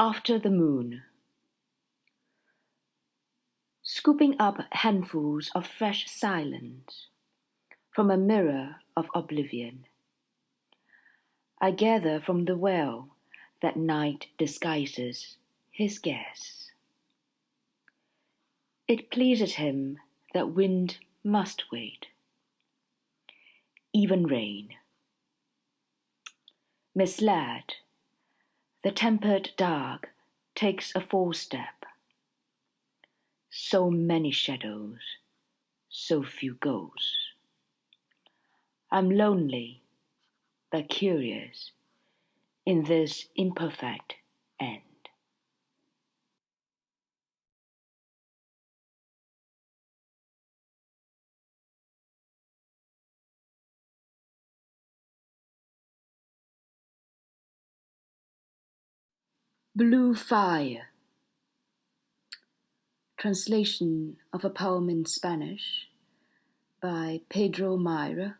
After the moon. Scooping up handfuls of fresh silence from a mirror of oblivion, I gather from the well that night disguises his guess. It pleases him that wind must wait, even rain. Misled, the tempered dark takes a false step. So many shadows, so few ghosts. I'm lonely, but curious in this imperfect end. Blue Fire. Translation of a poem in Spanish by Pedro Mayra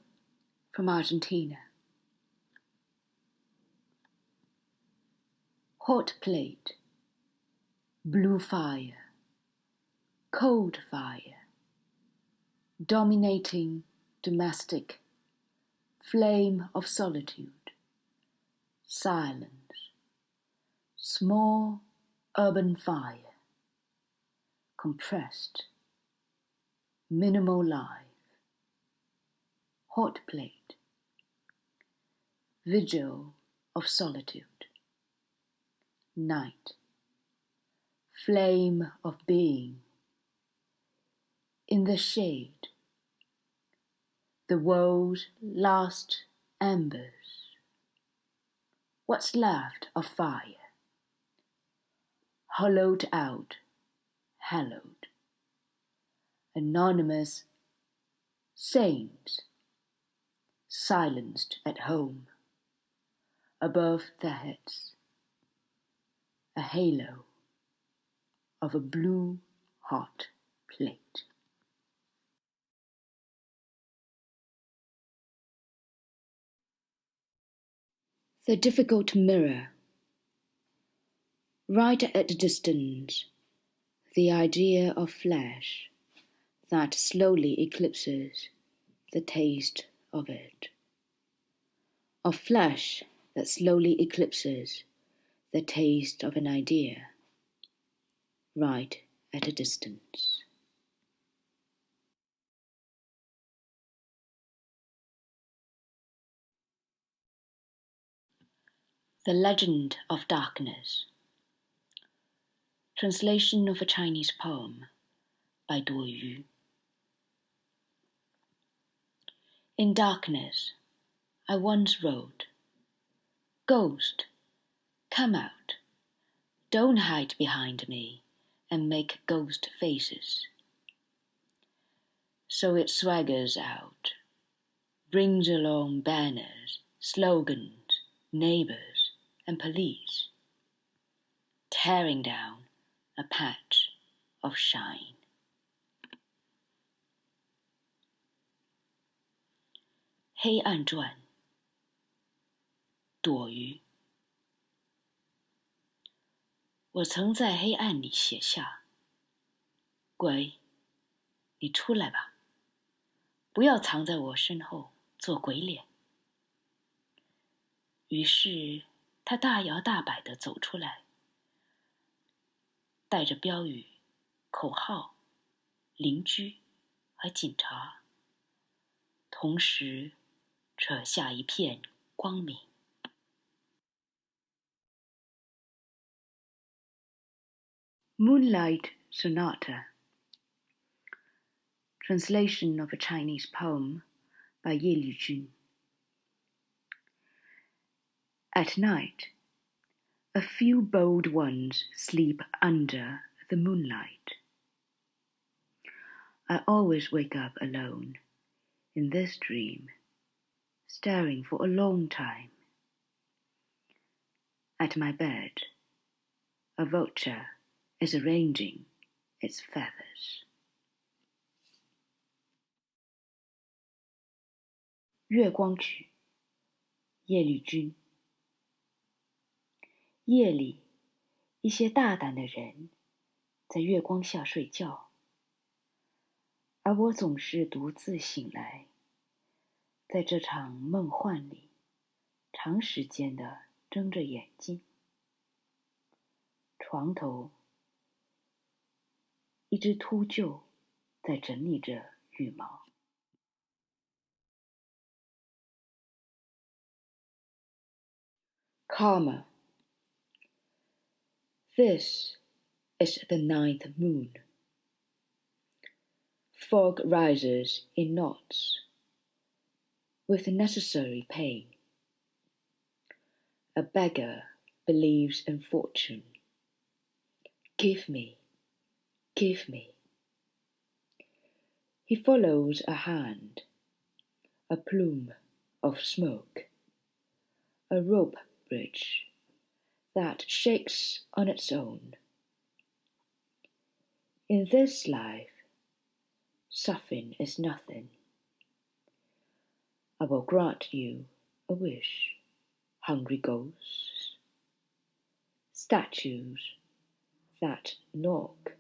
from Argentina. Hot plate, blue fire, cold fire, dominating domestic, flame of solitude, silence, small urban fire, compressed, minimal life, hot plate, vigil of solitude, night, flame of being, in the shade, the world's last embers, what's left of fire, hollowed out, hallowed, anonymous saints, silenced at home, above their heads, a halo of a blue hot plate. The difficult mirror. Right at a distance, the idea of flesh that slowly eclipses the taste of it. Of flesh that slowly eclipses the taste of an idea. Right at a distance. The Legend of Darkness. Translation of a Chinese poem by Duo Yu. In darkness, I once wrote, "Ghost, come out. Don't hide behind me and make ghost faces." So it swaggers out, brings along banners, slogans, neighbors, and police, tearing down a patch of shine. 黑暗传，躲于。我曾在黑暗里写下：鬼，你出来吧，不要藏在我身后做鬼脸。于是他大摇大摆地走出来，带着标语、口号、邻居和警察，同时扯下一片光明。Moonlight Sonata. Translation of a Chinese poem by Ye Lujun. At night, a few bold ones sleep under the moonlight. I always wake up alone in this dream, staring for a long time. At my bed, a vulture is arranging its feathers. 月光曲，叶丽君。夜里一些大胆的人在月光下睡觉，而我总是独自醒来，在这场梦幻里长时间地睁着眼睛。床头，一只秃鹫在整理着羽毛。Karma. This is the 9th moon. Fog rises in knots, with necessary pain. A beggar believes in fortune. Give me, give me. He follows a hand, a plume of smoke, a rope bridge that shakes on its own. In this life, suffering is nothing. I will grant you a wish, hungry ghosts, statues that knock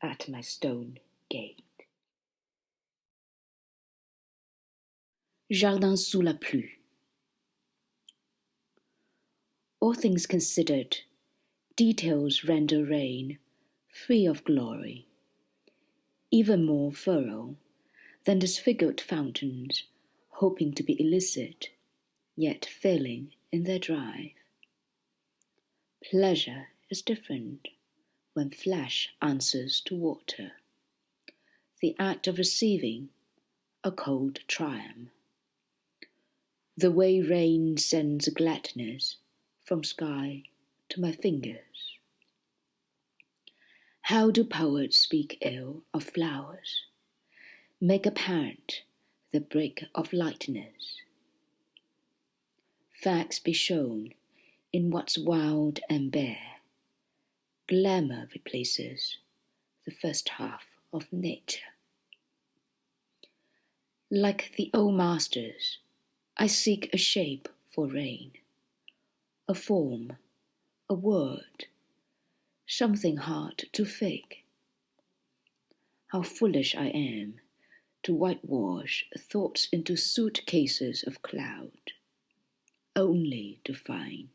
at my stone gate. Jardin sous la pluie. All things considered, details render rain free of glory, even more thorough than disfigured fountains hoping to be illicit, yet failing in their drive. Pleasure is different when flesh answers to water, the act of receiving a cold triumph. The way rain sends gladness from sky to my fingers. How do poets speak ill of flowers, make apparent the break of lightness? Facts be shown in what's wild and bare. Glamour replaces the first half of nature. Like the old masters, I seek a shape for rain, a form, a word, something hard to fake. How foolish I am to whitewash thoughts into suitcases of cloud, only to find,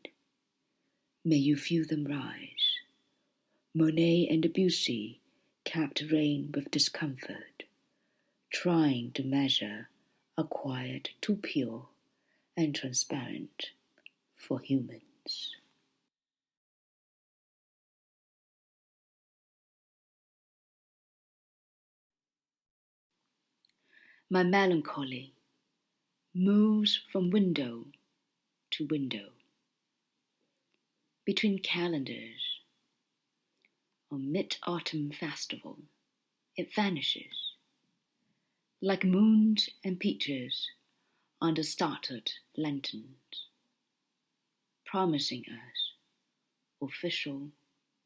may you feel them rise. Monet and Debussy capped rain with discomfort, trying to measure a quiet too pure and transparent for humans. My melancholy moves from window to window, between calendars. On Mid-Autumn Festival, it vanishes, like moons and peaches under started lanterns, promising us official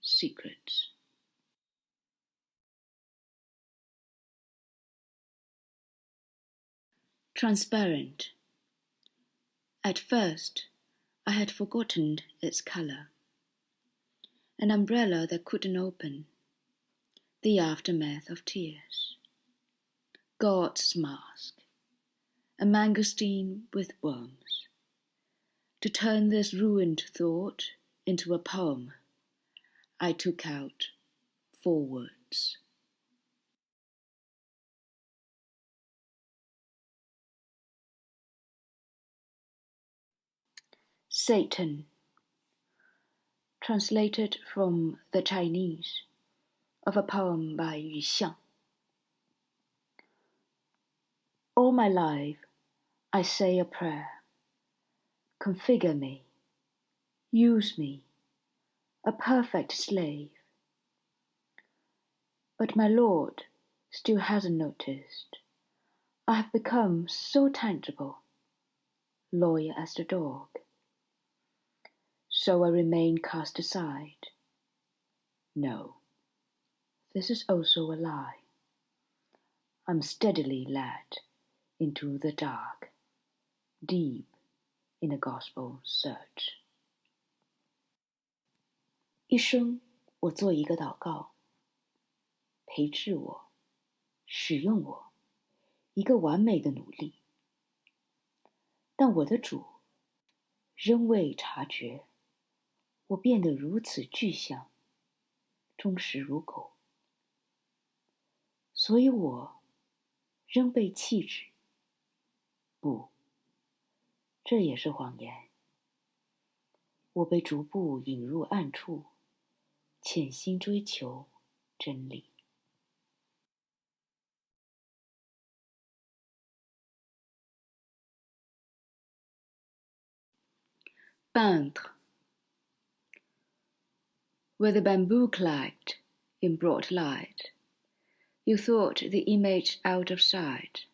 secrets. Transparent. At first, I had forgotten its color. An umbrella that couldn't open. The aftermath of tears. God's mask. A mangosteen with worms. To turn this ruined thought into a poem, I took out 4 words. Satan. Translated from the Chinese of a poem by Yu Xiang. All my life I say a prayer. Configure me, use me, a perfect slave. But my Lord still hasn't noticed. I have become so tangible, loyal as the dog. So I remain cast aside. No, this is also a lie. I'm steadily led into the dark, deep in a gospel search. 一生我做一个祷告，培植我，使用我，一个完美的奴隶。但我的主仍未察觉我变得如此具象，忠实如狗，所以我仍被弃置。不，这也是谎言。我被逐步引入暗处，潜心追求真理。Peintre. Where the bamboo clacked in broad light, you thought the image out of sight.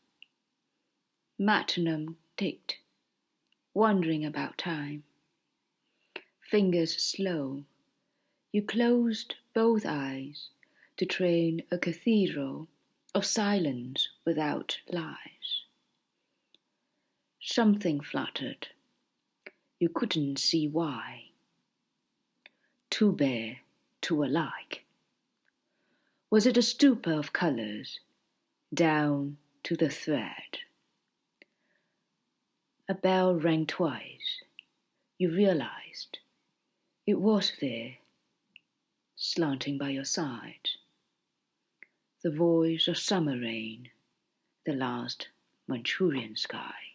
Metronome ticked, wandering about time. Fingers slow, you closed both eyes to train a cathedral of silence without lies. Something fluttered. You couldn't see why. Too bare, too alike. Was it a stupor of colours, down to the thread? A bell rang twice. You realized it was there, slanting by your side. The voice of summer rain, the last Manchurian sky.